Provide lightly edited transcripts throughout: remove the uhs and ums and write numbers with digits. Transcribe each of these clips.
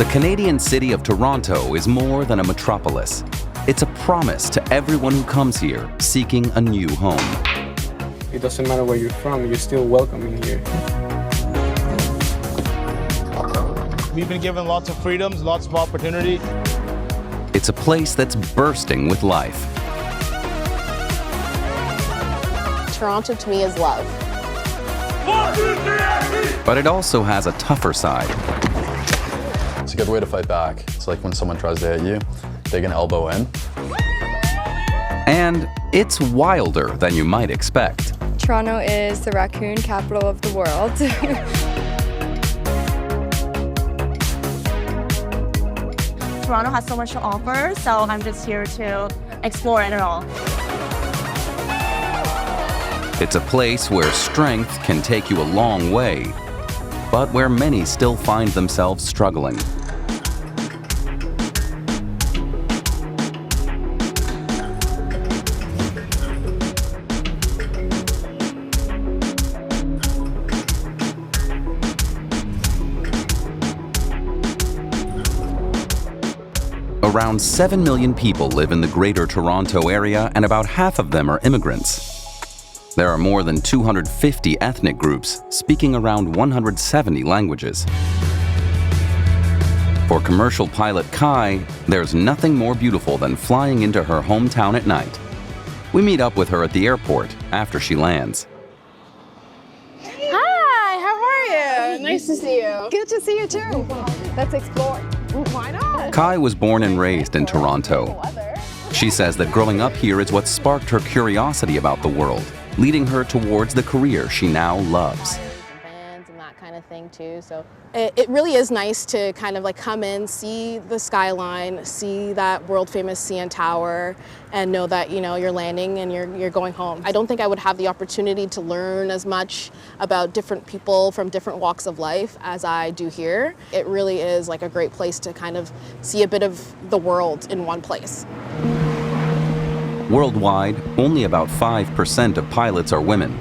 The Canadian city of Toronto is more than a metropolis. It's a promise to everyone who comes here seeking a new home. It doesn't matter where you're from, you're still welcome in here. We've been given lots of freedoms, lots of opportunity. It's a place that's bursting with life. Toronto to me is love. But it also has a tougher side. It's a good way to fight back. It's like when someone tries to hit you, dig an elbow in. And it's wilder than you might expect. Toronto is the raccoon capital of the world. Toronto has so much to offer, so I'm just here to explore it all. It's a place where strength can take you a long way, but where many still find themselves struggling. Around 7 million people live in the Greater Toronto Area, and about half of them are immigrants. There are more than 250 ethnic groups, speaking around 170 languages. For commercial pilot Kai, there's nothing more beautiful than flying into her hometown at night. We meet up with her at the airport after she lands. Hi, how are you? Nice to see you. Good to see you too. Let's explore. Why not? Kai was born and raised in Toronto. She says that growing up here is what sparked her curiosity about the world, leading her towards the career she now loves. Bands and that kind of thing too. So it really is nice to kind of like come in, see the skyline, see that world famous CN Tower, and know that you're landing and you're going home. I don't think I would have the opportunity to learn as much about different people from different walks of life as I do here. It really is like a great place to kind of see a bit of the world in one place. Worldwide, only about 5% of pilots are women.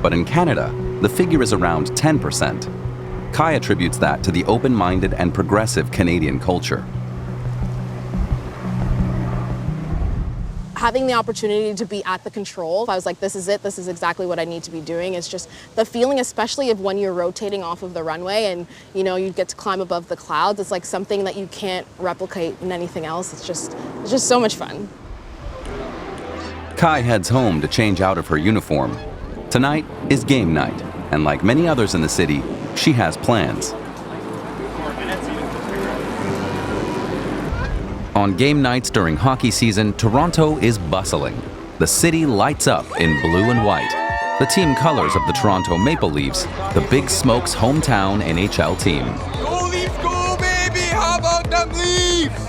But in Canada, the figure is around 10%. Kai attributes that to the open-minded and progressive Canadian culture. Having the opportunity to be at the control, I was like, this is it, this is exactly what I need to be doing. It's just the feeling, especially of when you're rotating off of the runway and you get to climb above the clouds, it's like something that you can't replicate in anything else. It's just so much fun. Kai heads home to change out of her uniform. Tonight is game night, and like many others in the city, she has plans. On game nights during hockey season, Toronto is bustling. The city lights up in blue and white. The team colors of the Toronto Maple Leafs, the Big Smoke's hometown NHL team. Go Leafs, go baby! How about them Leafs?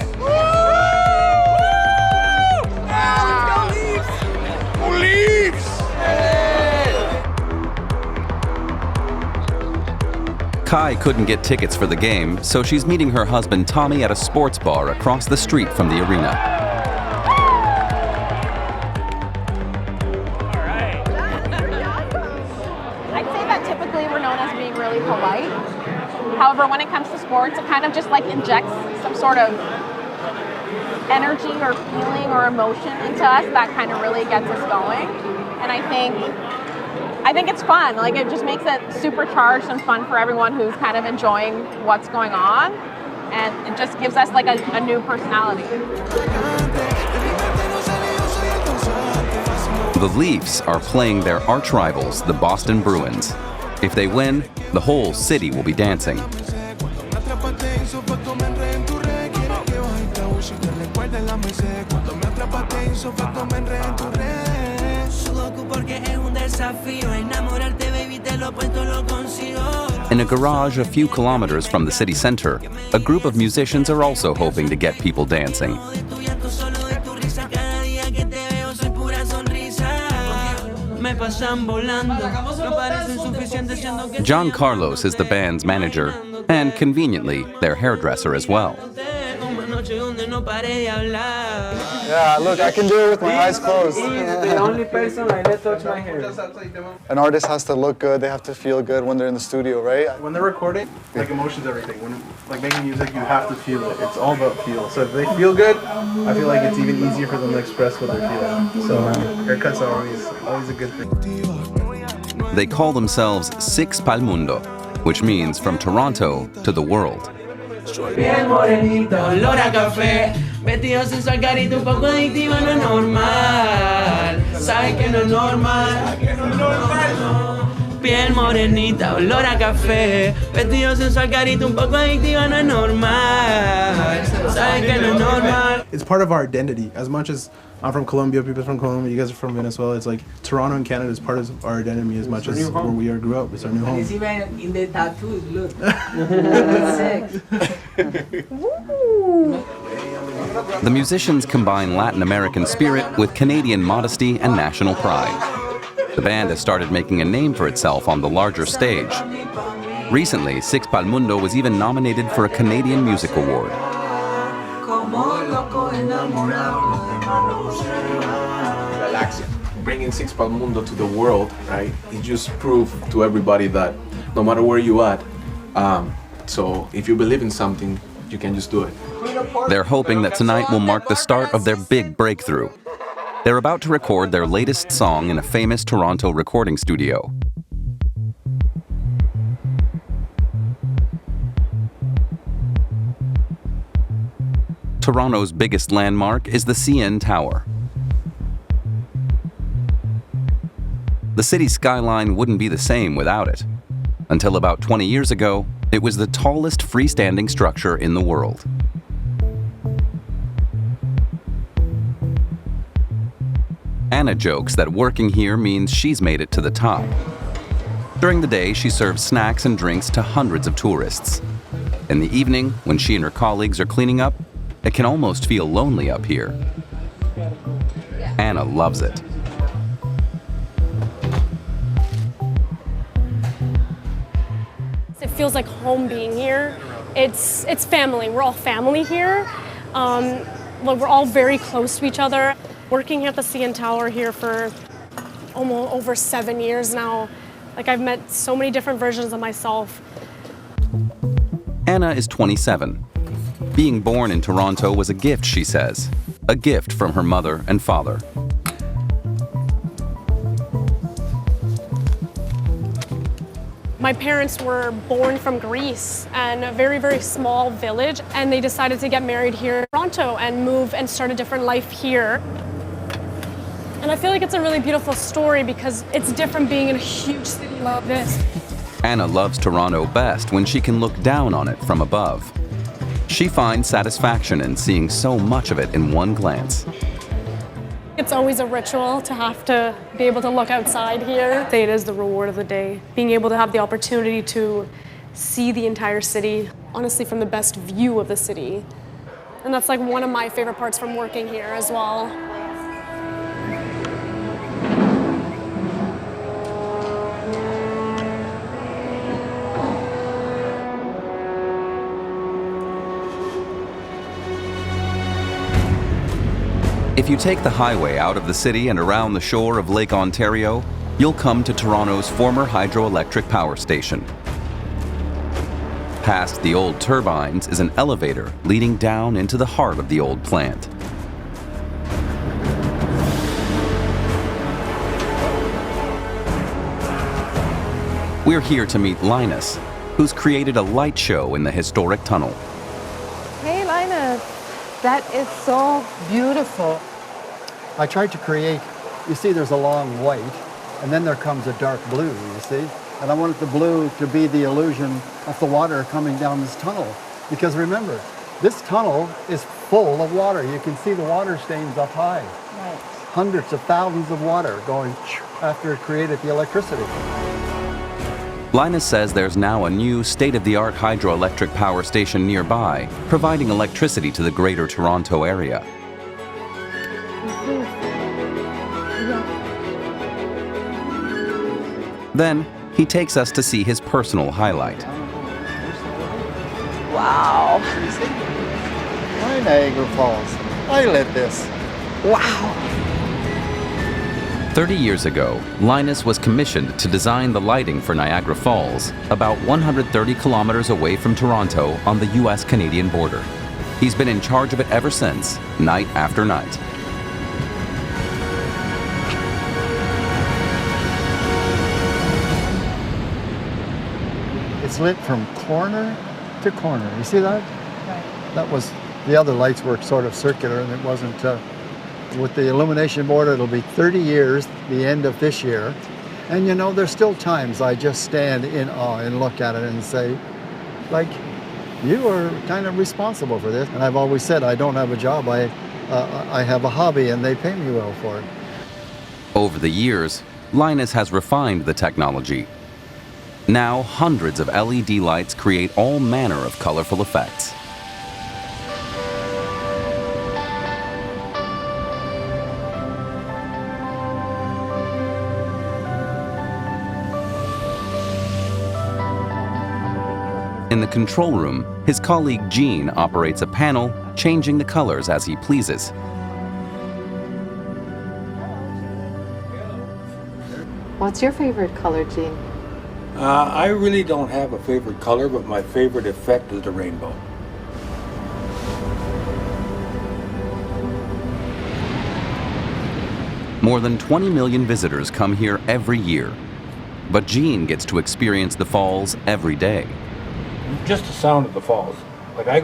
Kai couldn't get tickets for the game, so she's meeting her husband Tommy at a sports bar across the street from the arena. I'd say that typically we're known as being really polite. However, when it comes to sports, it kind of just like injects some sort of energy or feeling or emotion into us that kind of really gets us going. And I think it's fun. Like, it just makes it supercharged and fun for everyone who's kind of enjoying what's going on. And it just gives us like a new personality. The Leafs are playing their arch rivals, the Boston Bruins. If they win, the whole city will be dancing. In a garage a few kilometers from the city center, a group of musicians are also hoping to get people dancing. John Carlos is the band's manager, and conveniently, their hairdresser as well. Yeah, look, I can do it with my eyes closed. The only person I let touch my hair. An artist has to look good, they have to feel good when they're in the studio, right? When they're recording, like emotion's everything. When like making music, you have to feel it. It's all about feel. So if they feel good, I feel like it's even easier for them to express what they're feeling. So haircuts are always a good thing. They call themselves Six Pal Mundo, which means from Toronto to the world. Bien morenita, olor a café, vestido sensual, carita un poco adictiva, no es normal. Sabes que no es normal. Piel morenita, olor a café, vestido sensual, carita un poco adictiva, no es normal. Sabes que no es normal. It's part of our identity. As much as I'm from Colombia, people from Colombia, you guys are from Venezuela. It's like Toronto and Canada is part of our identity as much as where we grew up. It's our new home. And even in the tattoos, look. The musicians combine Latin American spirit with Canadian modesty and national pride. The band has started making a name for itself on the larger stage. Recently, Six Pal Mundo was even nominated for a Canadian Music Award. Relaxing. Bringing Six Pal Mundo to the world, right? It just proved to everybody that no matter where you at, so if you believe in something, you can just do it. They're hoping that tonight will mark the start of their big breakthrough. They're about to record their latest song in a famous Toronto recording studio. Toronto's biggest landmark is the CN Tower. The city's skyline wouldn't be the same without it. Until about 20 years ago, it was the tallest freestanding structure in the world. Anna jokes that working here means she's made it to the top. During the day, she serves snacks and drinks to hundreds of tourists. In the evening, when she and her colleagues are cleaning up, it can almost feel lonely up here. Anna loves it. It feels like home being here. It's family. We're all family here. We're all very close to each other. Working at the CN Tower here for almost over 7 years now. Like I've met so many different versions of myself. Anna is 27. Being born in Toronto was a gift, she says. A gift from her mother and father. My parents were born from Greece and a very, very small village, and they decided to get married here in Toronto and move and start a different life here. And I feel like it's a really beautiful story because it's different being in a huge city like this. Anna loves Toronto best when she can look down on it from above. She finds satisfaction in seeing so much of it in one glance. It's always a ritual to have to be able to look outside here. It is the reward of the day. Being able to have the opportunity to see the entire city, honestly from the best view of the city. And that's like one of my favorite parts from working here as well. If you take the highway out of the city and around the shore of Lake Ontario, you'll come to Toronto's former hydroelectric power station. Past the old turbines is an elevator leading down into the heart of the old plant. We're here to meet Linus, who's created a light show in the historic tunnel. Hey, Linus, that is so beautiful. I tried to create, you see there's a long white, and then there comes a dark blue, you see? And I wanted the blue to be the illusion of the water coming down this tunnel. Because remember, this tunnel is full of water. You can see the water stains up high. Right. Hundreds of thousands of water going after it created the electricity. Linus says there's now a new state-of-the-art hydroelectric power station nearby, providing electricity to the Greater Toronto area. Then, he takes us to see his personal highlight. Wow. My Niagara Falls. I lit this. Wow. 30 years ago, Linus was commissioned to design the lighting for Niagara Falls, about 130 kilometers away from Toronto on the US-Canadian border. He's been in charge of it ever since, night after night. It's lit from corner to corner. You see that? That was, the other lights were sort of circular and it wasn't, with the illumination board it'll be 30 years, the end of this year. And you know, there's still times I just stand in awe and look at it and say, like, you are kind of responsible for this. And I've always said I don't have a job, I have a hobby and they pay me well for it. Over the years, Linus has refined the technology. Now, hundreds of LED lights create all manner of colorful effects. In the control room, his colleague Gene operates a panel, changing the colors as he pleases. What's your favorite color, Gene? I really don't have a favorite color, but my favorite effect is the rainbow. More than 20 million visitors come here every year. But Gene gets to experience the falls every day. Just the sound of the falls. Like I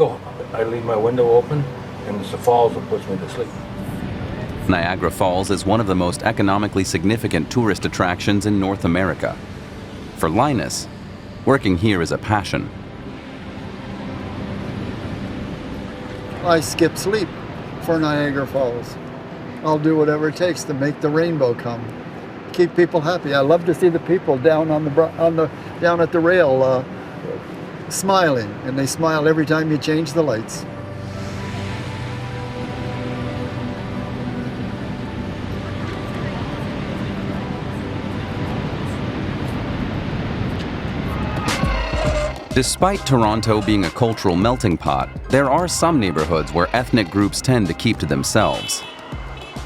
leave my window open, and it's the falls that puts me to sleep. Niagara Falls is one of the most economically significant tourist attractions in North America. For Linus, working here is a passion. I skip sleep for Niagara Falls. I'll do whatever it takes to make the rainbow come. Keep people happy. I love to see the people down down at the rail smiling, and they smile every time you change the lights. Despite Toronto being a cultural melting pot, there are some neighborhoods where ethnic groups tend to keep to themselves.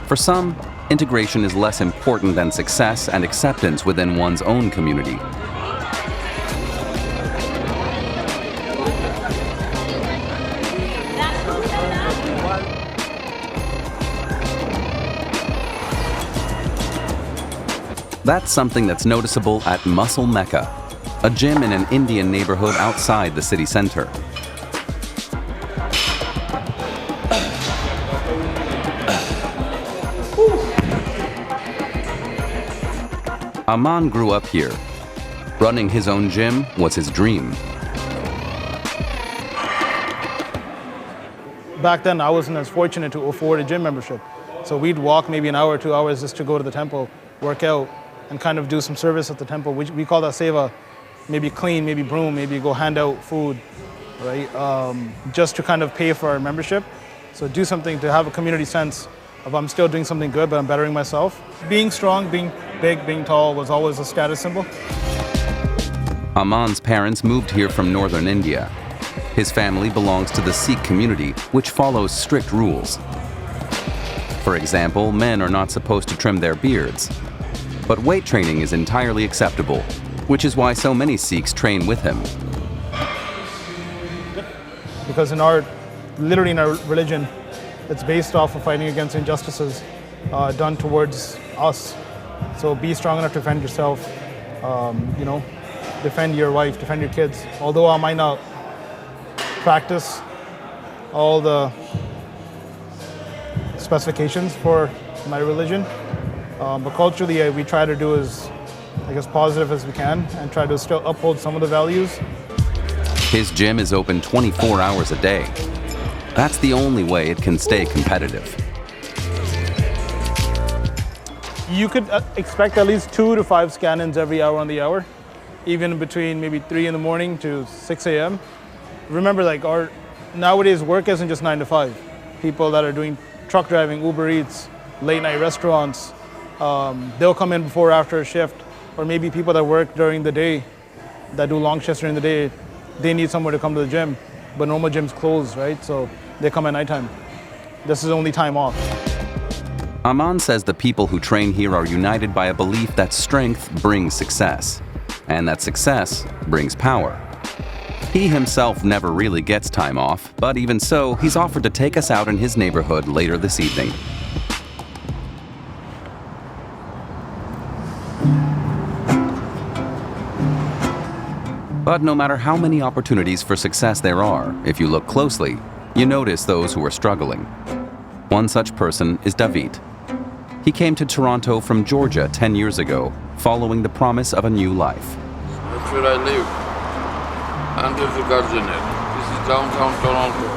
For some, integration is less important than success and acceptance within one's own community. That's something that's noticeable at Muscle Mecca, a gym in an Indian neighborhood outside the city center. Aman grew up here. Running his own gym was his dream. Back then, I wasn't as fortunate to afford a gym membership. So we'd walk maybe an hour, 2 hours just to go to the temple, work out, and kind of do some service at the temple. We call that seva. Maybe clean, maybe broom, maybe go hand out food, right? Just to kind of pay for our membership. So do something to have a community sense of I'm still doing something good, but I'm bettering myself. Being strong, being big, being tall was always a status symbol. Aman's parents moved here from northern India. His family belongs to the Sikh community, which follows strict rules. For example, men are not supposed to trim their beards. But weight training is entirely acceptable, which is why so many Sikhs train with him. Because literally in our religion, it's based off of fighting against injustices done towards us. So be strong enough to defend yourself, defend your wife, defend your kids. Although I might not practice all the specifications for my religion, but culturally we try to do as positive as we can and try to still uphold some of the values. His gym is open 24 hours a day. That's the only way it can stay competitive. You could expect at least 2 to 5 scan-ins every hour on the hour, even between maybe 3 in the morning to 6 a.m. Remember, our nowadays work isn't just 9 to 5. People that are doing truck driving, Uber Eats, late night restaurants, they'll come in before or after a shift, or maybe people that work during the day, that do long shifts during the day, they need somewhere to come to the gym, but normal gyms close, right? So they come at nighttime. This is only time off. Aman says the people who train here are united by a belief that strength brings success, and that success brings power. He himself never really gets time off, but even so, he's offered to take us out in his neighborhood later this evening. But no matter how many opportunities for success there are, if you look closely, you notice those who are struggling. One such person is David. He came to Toronto from Georgia 10 years ago, following the promise of a new life. That's where I live, under the Gardiner. This is downtown Toronto.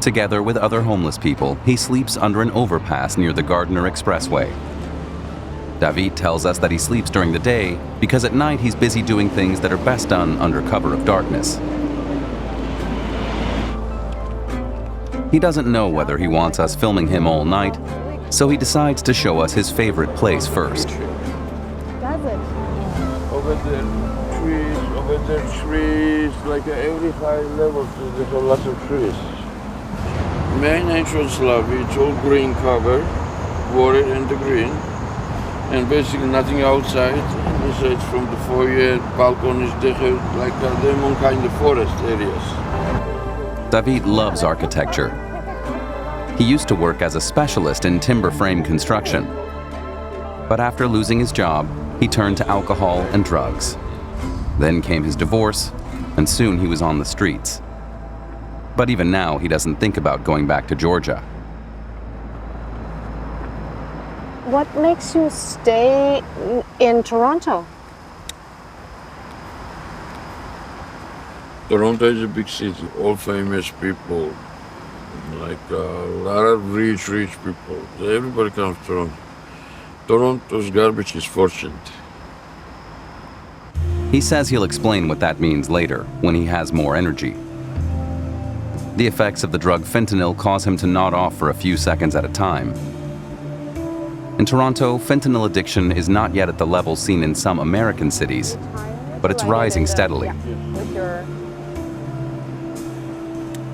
Together with other homeless people, he sleeps under an overpass near the Gardiner Expressway. David tells us that he sleeps during the day because at night he's busy doing things that are best done under cover of darkness. He doesn't know whether he wants us filming him all night, so he decides to show us his favorite place first. Does it? Over there trees, like every high level, there's a lot of trees. Main entrance lobby, it's all green cover, water and the green. And basically nothing outside. Besides from the foyer, balconies, like them kind of forest areas. David loves architecture. He used to work as a specialist in timber frame construction. But after losing his job, he turned to alcohol and drugs. Then came his divorce, and soon he was on the streets. But even now, he doesn't think about going back to Georgia. What makes you stay in Toronto? Toronto is a big city, all famous people, like a lot of rich people. Everybody comes to Toronto. Toronto's garbage is fortunate. He says he'll explain what that means later, when he has more energy. The effects of the drug fentanyl cause him to nod off for a few seconds at a time. In Toronto, fentanyl addiction is not yet at the level seen in some American cities, but it's rising steadily.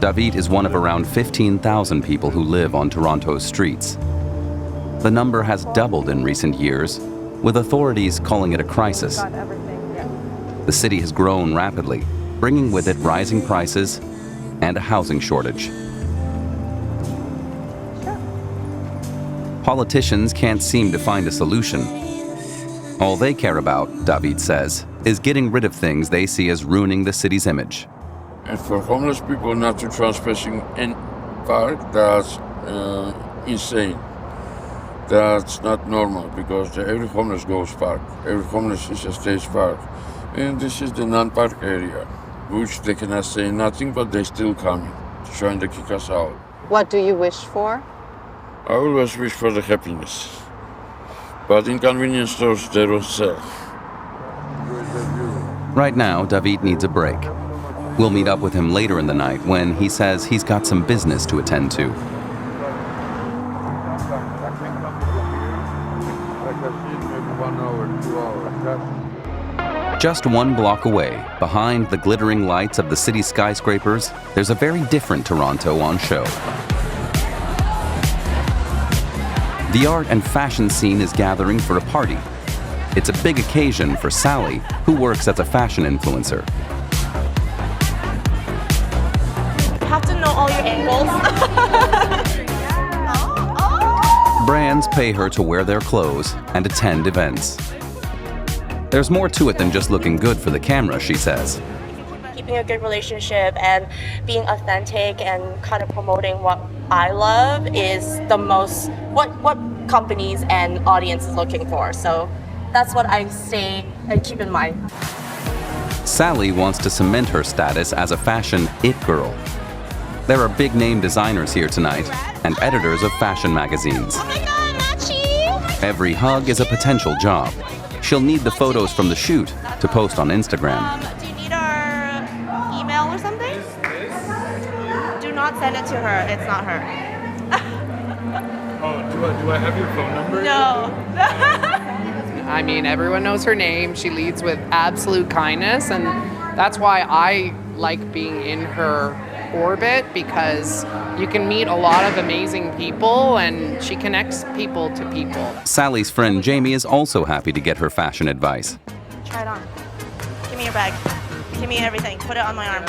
David is one of around 15,000 people who live on Toronto's streets. The number has doubled in recent years, with authorities calling it a crisis. The city has grown rapidly, bringing with it rising prices and a housing shortage. Politicians can't seem to find a solution. All they care about, David says, is getting rid of things they see as ruining the city's image. And for homeless people not to trespassing in park, that's insane. That's not normal because every homeless goes park. Every homeless is a state park. And this is the non-park area, which they cannot say nothing, but they still coming, trying to kick us out. What do you wish for? I always wish for the happiness. But in convenience stores, they don't sell. Right now, David needs a break. We'll meet up with him later in the night when he says he's got some business to attend to. Just 1 block away, behind the glittering lights of the city's skyscrapers, there's a very different Toronto on show. The art and fashion scene is gathering for a party. It's a big occasion for Sally, who works as a fashion influencer. You have to know all your angles. Brands pay her to wear their clothes and attend events. There's more to it than just looking good for the camera, she says. Keeping a good relationship and being authentic and kind of promoting what I love is the most, what companies and audience is looking for. So that's what I say and keep in mind. Sally wants to cement her status as a fashion it girl. There are big name designers here tonight and editors of fashion magazines. Oh my God, Machi! Every hug is a potential job. She'll need the photos from the shoot to post on Instagram. Do you need our email or something? Do not send it to her. It's not her. Oh, do I have your phone number? No. I mean, everyone knows her name. She leads with absolute kindness, and that's why I like being in her orbit because you can meet a lot of amazing people and she connects people to people. Sally's friend Jamie is also happy to get her fashion advice. Try it on. Give me your bag. Give me everything. Put it on my arm.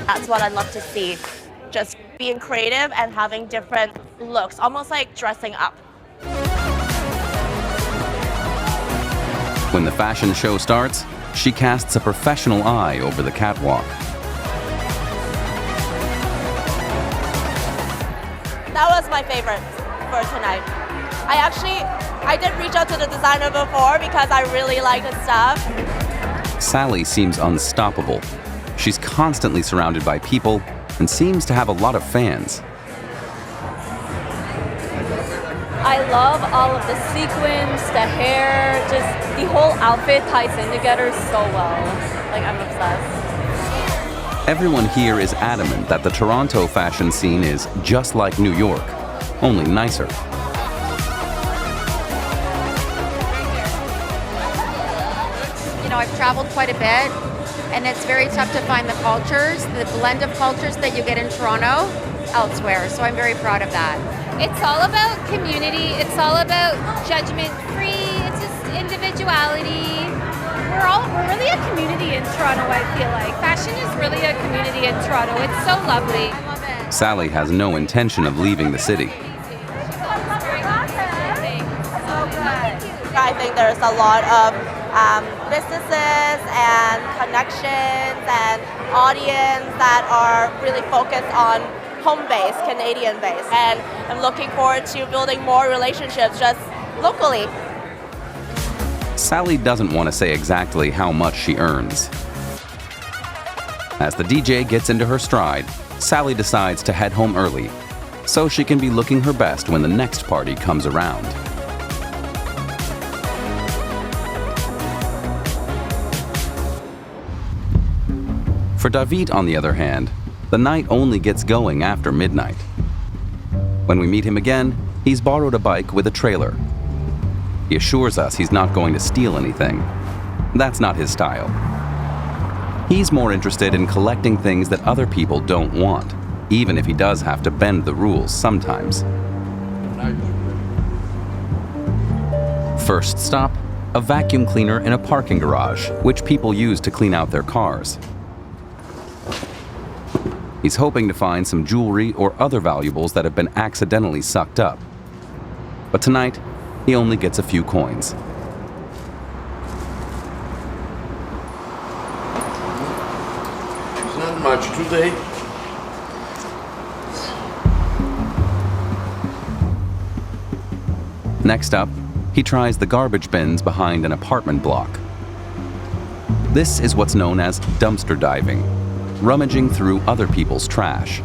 That's what I'd love to see. Just being creative and having different looks, almost like dressing up. When the fashion show starts, she casts a professional eye over the catwalk. That was my favorite for tonight. I did reach out to the designer before because I really like his stuff. Sally seems unstoppable. She's constantly surrounded by people and seems to have a lot of fans. I love all of the sequins, the hair, just the whole outfit ties in together so well. Like, I'm obsessed. Everyone here is adamant that the Toronto fashion scene is just like New York, only nicer. You know, I've traveled quite a bit, and it's very tough to find the cultures, the blend of cultures that you get in Toronto elsewhere, so I'm very proud of that. It's all about community, it's all about judgment-free, it's just individuality. We're really a community in Toronto, I feel like. Fashion is really a community in Toronto. It's so lovely. Sally has no intention of leaving the city. I think there's a lot of businesses and connections and audience that are really focused on home-based, Canadian-based. And I'm looking forward to building more relationships just locally. Sally doesn't want to say exactly how much she earns. As the DJ gets into her stride, Sally decides to head home early, so she can be looking her best when the next party comes around. For David, on the other hand, the night only gets going after midnight. When we meet him again, he's borrowed a bike with a trailer. He assures us he's not going to steal anything. That's not his style. He's more interested in collecting things that other people don't want, even if he does have to bend the rules sometimes. First stop, a vacuum cleaner in a parking garage, which people use to clean out their cars. He's hoping to find some jewelry or other valuables that have been accidentally sucked up. But tonight, he only gets a few coins. It's not much today. Next up, he tries the garbage bins behind an apartment block. This is what's known as dumpster diving, rummaging through other people's trash.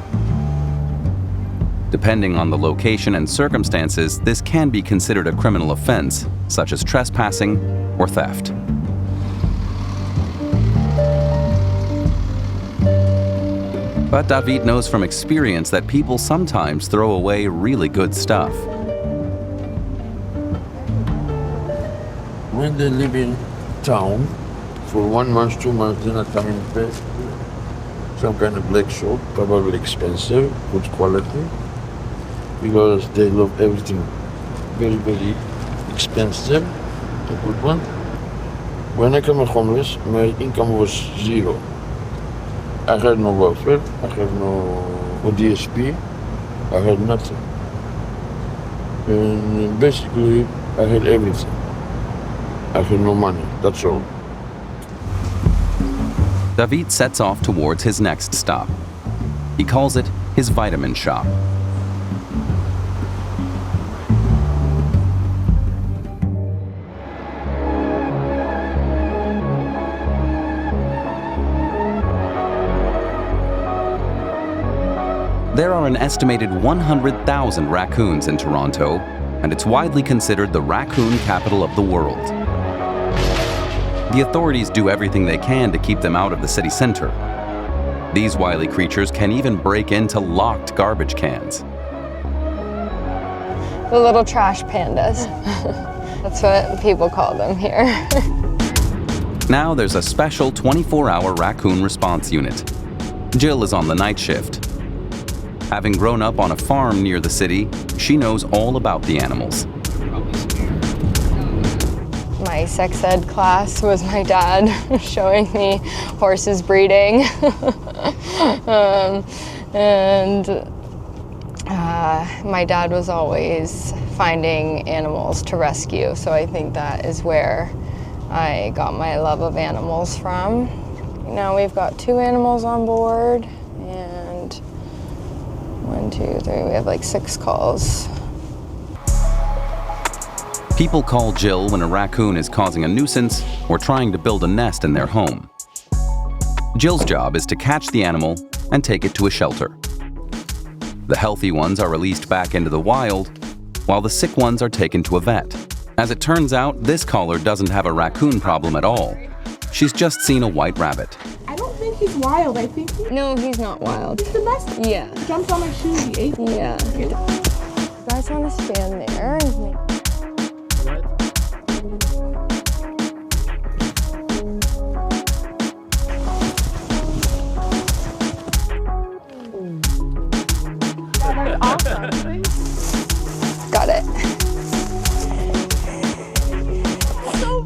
Depending on the location and circumstances, this can be considered a criminal offense, such as trespassing or theft. But David knows from experience that people sometimes throw away really good stuff. When they live in town, for 1 month, 2 months, they're not coming to pay. Some kind of black soap, probably expensive, good quality, because they love everything very, very expensive, a good one. When I became homeless, my income was zero. I had no welfare, I had no DSP, I had nothing. And basically, I had everything. I had no money, that's all. David sets off towards his next stop. He calls it his vitamin shop. There are an estimated 100,000 raccoons in Toronto, and it's widely considered the raccoon capital of the world. The authorities do everything they can to keep them out of the city center. These wily creatures can even break into locked garbage cans. The little trash pandas. That's what people call them here. Now there's a special 24-hour raccoon response unit. Jill is on the night shift. Having grown up on a farm near the city, she knows all about the animals. My sex ed class was my dad showing me horses breeding. My dad was always finding animals to rescue, so I think that is where I got my love of animals from. Now we've got 2 animals on board, and 1, 2, 3, we have like 6 calls. People call Jill when a raccoon is causing a nuisance or trying to build a nest in their home. Jill's job is to catch the animal and take it to a shelter. The healthy ones are released back into the wild, while the sick ones are taken to a vet. As it turns out, this caller doesn't have a raccoon problem at all. She's just seen a white rabbit. I don't think he's wild. I think No, he's not wild. he's domestic. Yeah. He jumped on my shoe. He ate me. Yeah. You guys want to stand there? Got it.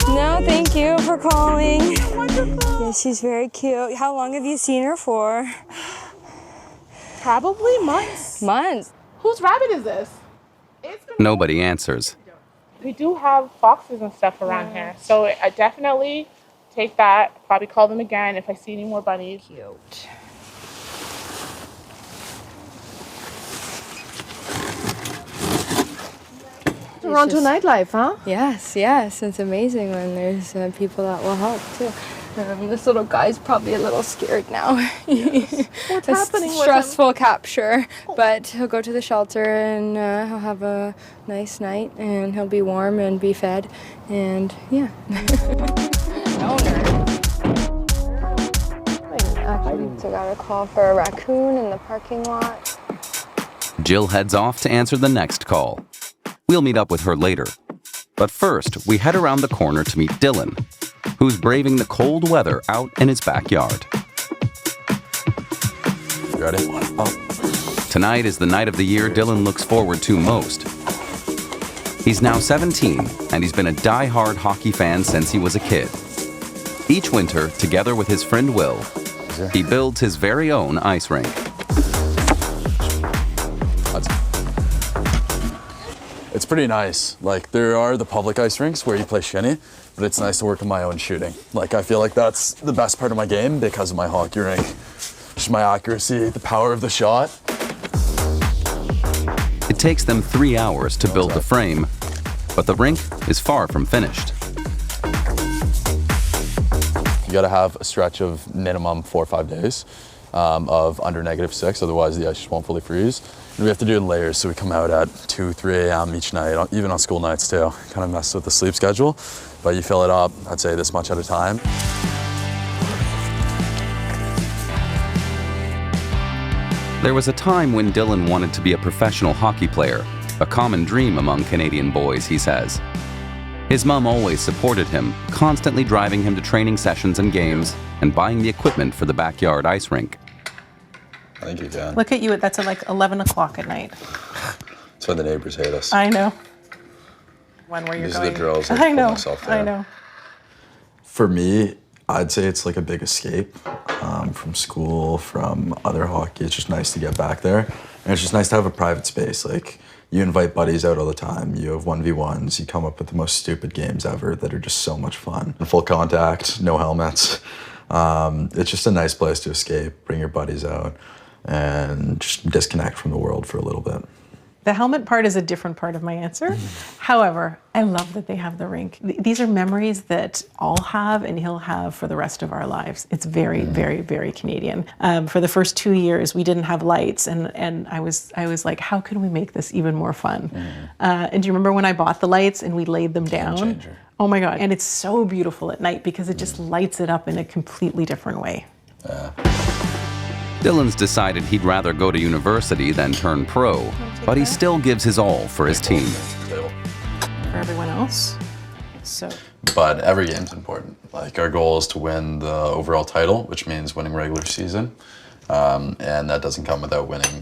No, thank you for calling. Wonderful. Yeah, she's very cute. How long have you seen her for? Probably months. Months. Whose rabbit is this? Nobody answers. We do have foxes and stuff around here, so I definitely take that. Probably call them again if I see any more bunnies. Cute. Toronto nightlife, huh? Yes, yes. It's amazing when there's people that will help too. This little guy's probably a little scared now. Yes. What's happening with him? Stressful capture, but he'll go to the shelter and he'll have a nice night and he'll be warm and be fed and yeah. Actually, so got a call for a raccoon in the parking lot. Jill heads off to answer the next call. We'll meet up with her later. But first, we head around the corner to meet Dylan, who's braving the cold weather out in his backyard. Ready? Tonight is the night of the year Dylan looks forward to most. He's now 17, and he's been a die-hard hockey fan since he was a kid. Each winter, together with his friend Will, he builds his very own ice rink. It's pretty nice. Like, there are the public ice rinks where you play shinny, but it's nice to work on my own shooting. Like, I feel like that's the best part of my game because of my hockey rink. Just my accuracy, the power of the shot. It takes them 3 hours to build the frame, but the rink is far from finished. You gotta have a stretch of minimum 4 or 5 days of under -6, otherwise the ice just won't fully freeze. And we have to do it in layers, so we come out at 2, 3 a.m. each night, even on school nights too. Kind of messes with the sleep schedule, but you fill it up, I'd say this much at a time. There was a time when Dylan wanted to be a professional hockey player, a common dream among Canadian boys, he says. His mom always supported him, constantly driving him to training sessions and games and buying the equipment for the backyard ice rink. I think you can. Look at you, that's at like 11 o'clock at night. That's why the neighbors hate us. I know. One where you're These going. are the drills. I know, I know. For me, I'd say it's like a big escape from school, from other hockey. It's just nice to get back there. And it's just nice to have a private space. Like, you invite buddies out all the time. You have 1v1s. You come up with the most stupid games ever that are just so much fun. Full contact, no helmets. It's just a nice place to escape, bring your buddies out, and just disconnect from the world for a little bit. The helmet part is a different part of my answer. However, I love that they have the rink. These are memories that I'll have and he'll have for the rest of our lives. It's very, very, very Canadian. For the first 2 years, we didn't have lights, and I was like, how can we make this even more fun? And do you remember when I bought the lights and we laid them down? Oh my God, and it's so beautiful at night because it just lights it up in a completely different way. Dylan's decided he'd rather go to university than turn pro, but he still gives his all for his team. For everyone else, So, but every game's important. Like, our goal is to win the overall title, which means winning regular season. And that doesn't come without winning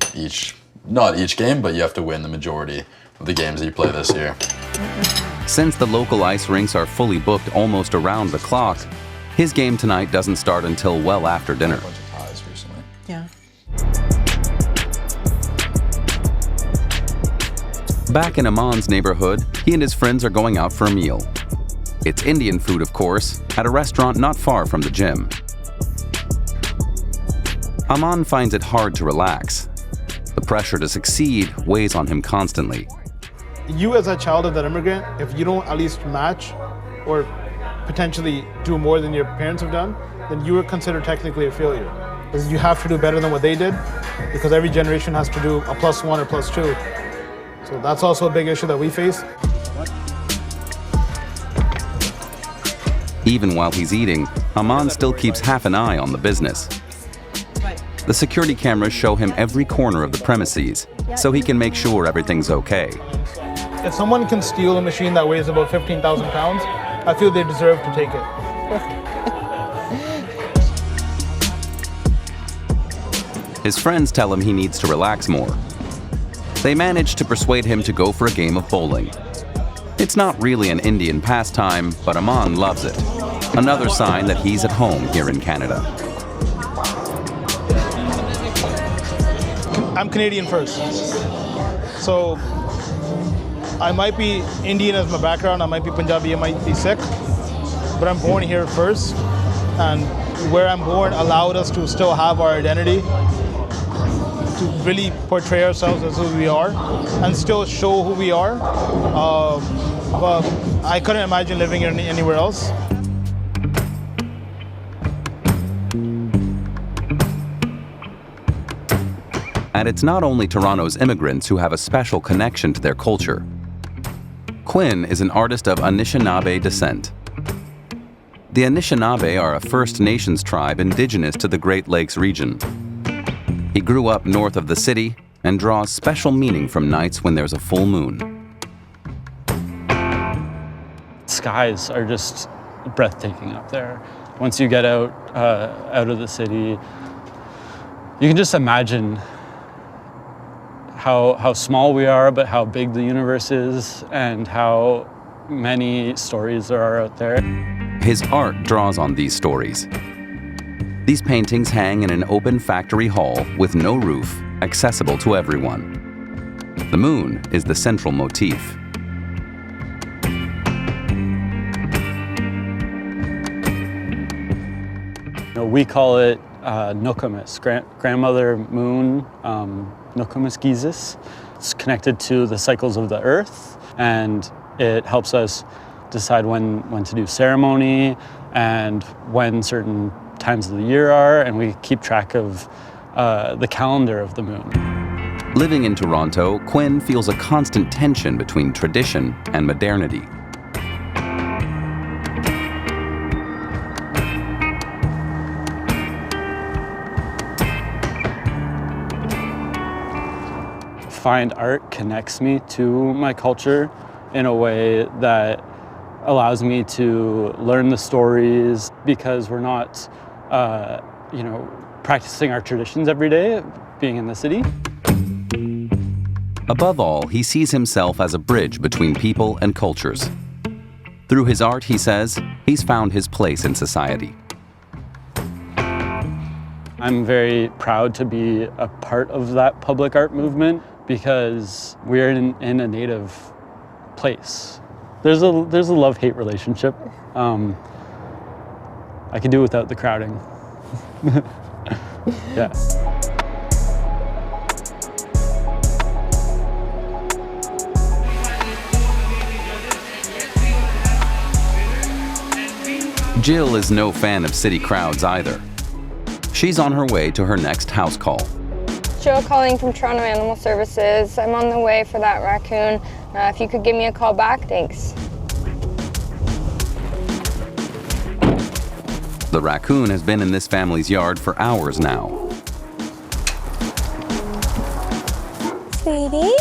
not each game, but you have to win the majority of the games that you play this year. Since the local ice rinks are fully booked almost around the clock, his game tonight doesn't start until well after dinner. yeah. Back in Aman's neighborhood, he and his friends are going out for a meal. It's Indian food, of course, at a restaurant not far from the gym. Aman finds it hard to relax. The pressure to succeed weighs on him constantly. You as a child of that immigrant, if you don't at least match or potentially do more than your parents have done, then you are considered technically a failure. Because you have to do better than what they did, because every generation has to do a +1 or +2. So that's also a big issue that we face. Even while he's eating, Aman still keeps half an eye on the business. The security cameras show him every corner of the premises, so he can make sure everything's okay. If someone can steal a machine that weighs about 15,000 pounds, I feel they deserve to take it. His friends tell him he needs to relax more. They manage to persuade him to go for a game of bowling. It's not really an Indian pastime, but Aman loves it. Another sign that he's at home here in Canada. I'm Canadian first. So I might be Indian as my background, I might be Punjabi, I might be Sikh, but I'm born here first. And where I'm born allowed us to still have our identity, to really portray ourselves as who we are and still show who we are. But I couldn't imagine living anywhere else. And it's not only Toronto's immigrants who have a special connection to their culture. Quinn is an artist of Anishinaabe descent. The Anishinaabe are a First Nations tribe indigenous to the Great Lakes region. He grew up north of the city and draws special meaning from nights when there's a full moon. Skies are just breathtaking up there. Once you get out of the city, you can just imagine how small we are, but how big the universe is and how many stories there are out there. His art draws on these stories. These paintings hang in an open factory hall with no roof, accessible to everyone. The moon is the central motif. We call it Nokomis, grandmother moon, Nokomis Gizis. It's connected to the cycles of the earth, and it helps us decide when to do ceremony and when certain times of the year are, and we keep track of the calendar of the moon. Living in Toronto, Quinn feels a constant tension between tradition and modernity. Find art connects me to my culture in a way that allows me to learn the stories, because we're not practicing our traditions every day, being in the city. Above all, he sees himself as a bridge between people and cultures. Through his art, he says, he's found his place in society. I'm very proud to be a part of that public art movement, because we're in a native place. There's a love-hate relationship. I could do without the crowding. Yeah. Jill is no fan of city crowds either. She's on her way to her next house call. Jill calling from Toronto Animal Services. I'm on the way for that raccoon. If you could give me a call back, thanks. The raccoon has been in this family's yard for hours now. Sweetie?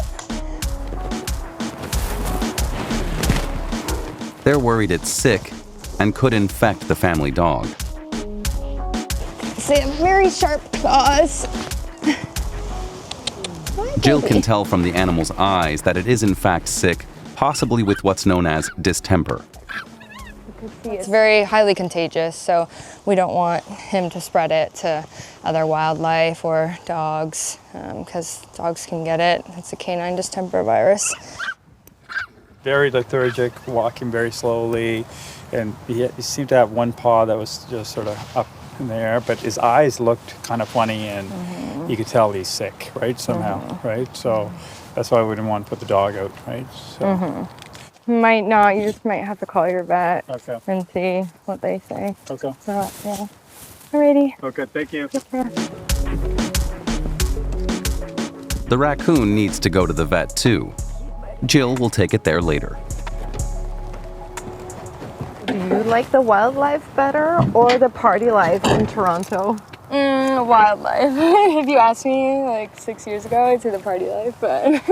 They're worried it's sick and could infect the family dog. They have very sharp claws. Jill can tell from the animal's eyes that it is in fact sick, possibly with what's known as distemper. It's very highly contagious, so we don't want him to spread it to other wildlife or dogs, because dogs can get it. It's a canine distemper virus. Very lethargic, walking very slowly, and he seemed to have one paw that was just sort of up in the air, but his eyes looked kind of funny, and you could tell he's sick, right, somehow, right? So that's why we didn't want to put the dog out, right? So. Might not, you just might have to call your vet and see what they say. Okay. So, yeah. Alrighty. Okay, thank you. The raccoon needs to go to the vet too. Jill will take it there later. Do you like the wildlife better or the party life in Toronto? Wildlife. If you asked me like 6 years ago, I'd say the party life, but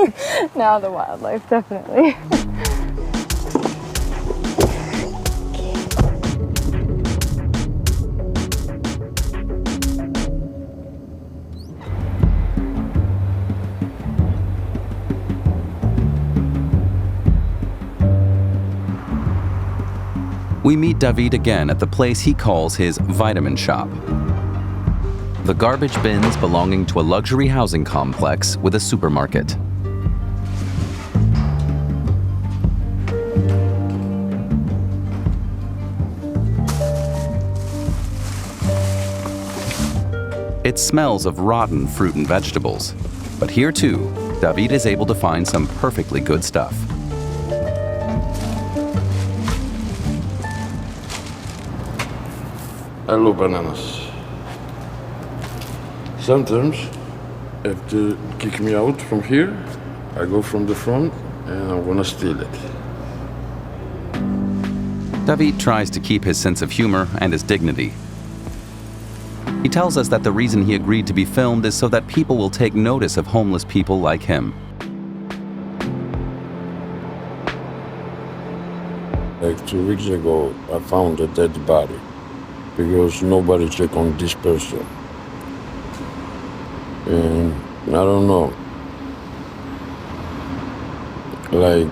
now the wildlife, definitely. We meet David again at the place he calls his vitamin shop. The garbage bins belonging to a luxury housing complex with a supermarket. It smells of rotten fruit and vegetables, but here too, David is able to find some perfectly good stuff. I love bananas. Sometimes, if they kick me out from here, I go from the front and I want to steal it. David tries to keep his sense of humor and his dignity. He tells us that the reason he agreed to be filmed is so that people will take notice of homeless people like him. Like 2 weeks ago, I found a dead body because nobody checked on this person. And I don't know, like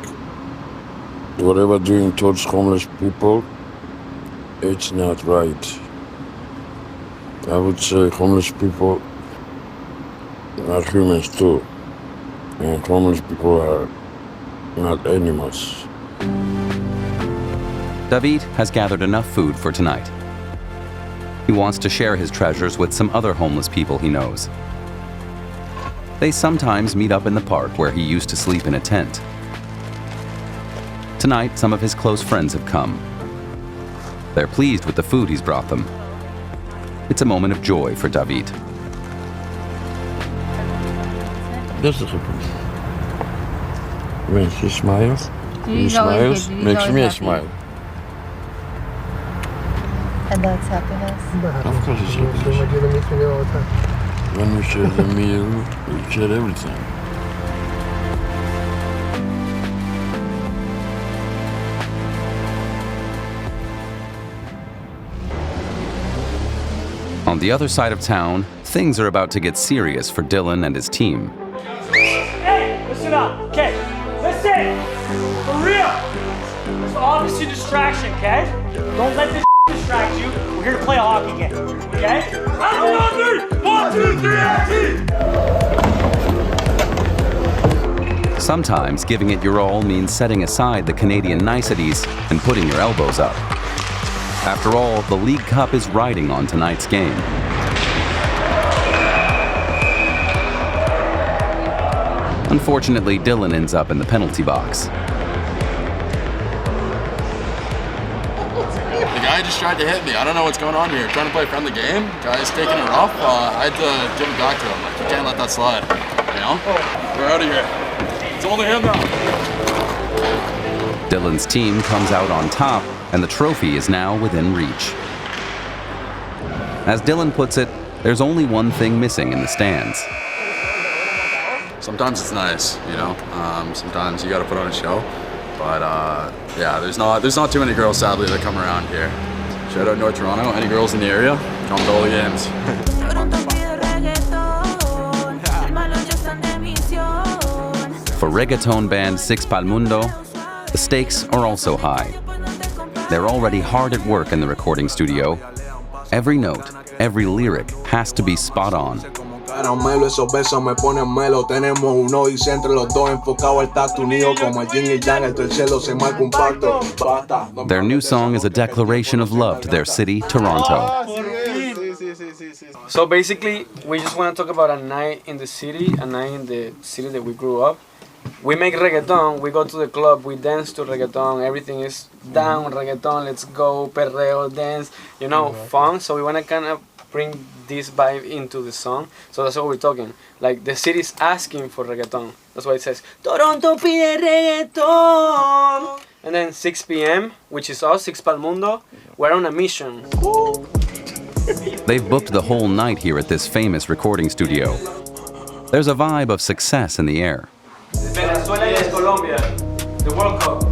whatever doing towards homeless people, it's not right. I would say homeless people are humans too, and homeless people are not animals. David has gathered enough food for tonight. He wants to share his treasures with some other homeless people he knows. They sometimes meet up in the park where he used to sleep in a tent. Tonight, some of his close friends have come. They're pleased with the food he's brought them. It's a moment of joy for David. That's the when she smiles, makes me smile. And that's happiness? Of course it's happiness. When we share the meal, we share everything. On the other side of town, things are about to get serious for Dylan and his team. Hey, listen up, okay? Listen! For real! It's obviously a distraction, okay? Don't let this distract you. We're here to play a hockey game, okay? One, two, three, action! Sometimes giving it your all means setting aside the Canadian niceties and putting your elbows up. After all, the League Cup is riding on tonight's game. Unfortunately, Dylan ends up in the penalty box. The guy just tried to hit me. I don't know what's going on here. Trying to play a friendly game. Guy's taking it off. I had to give it back to him. Like, you can't let that slide. You know? We're out of here. It's only him now. Dylan's team comes out on top, and the trophy is now within reach. As Dylan puts it, there's only one thing missing in the stands. Sometimes it's nice, you know? Sometimes you gotta put on a show. But yeah, there's not too many girls, sadly, that come around here. Shout out North Toronto. Any girls in the area? Come to all the games. For reggaeton band Pal Mundo, the stakes are also high. They're already hard at work in the recording studio. Every note, every lyric has to be spot on. Caramelo, esos besos me ponen melo. Tenemos uno y entre los dos enfocado el tacto unido como el yin y yang, entre el cielo se marca un pacto. Their new song is a declaration of love to their city, Toronto. So basically, we just want to talk about a night in the city that we grew up. We make reggaeton, we go to the club, we dance to reggaeton, everything is down, reggaeton, let's go, perreo, dance, you know, fun. So we want to kind of bring this vibe into the song. So that's what we're talking. Like, the city's asking for reggaeton. That's why it says, Toronto pide reggaeton. And then 6 p.m., which is us, Pal Mundo, we're on a mission. They've booked the whole night here at this famous recording studio. There's a vibe of success in the air. Venezuela y Colombia, the World Cup.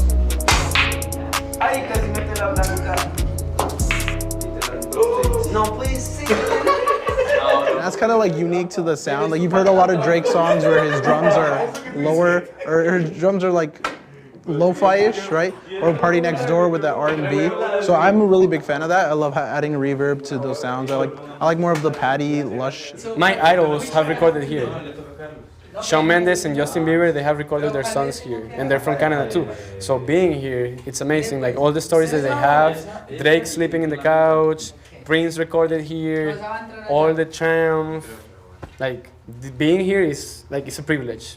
Ay, casi mete la blanca. No, please sing. That's kind of like unique to the sound. Like, you've heard a lot of Drake songs where his drums are lower, or his drums are like lo-fi-ish, right? Or Party Next Door with that R&B. So I'm a really big fan of that. I love adding reverb to those sounds. I like more of the patty, lush. My idols have recorded here. Shawn Mendes and Justin Bieber, they have recorded their songs here, and they're from Canada too. So being here, it's amazing. Like, all the stories that they have, Drake sleeping in the couch, Prince recorded here, all the triumph. Like, being here is like, it's a privilege.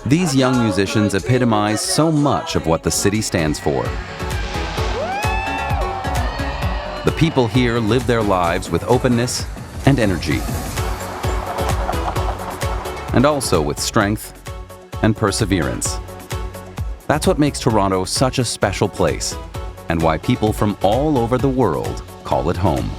These young musicians epitomize so much of what the city stands for. The people here live their lives with openness and energy, and also with strength and perseverance. That's what makes Toronto such a special place, and why people from all over the world call it home.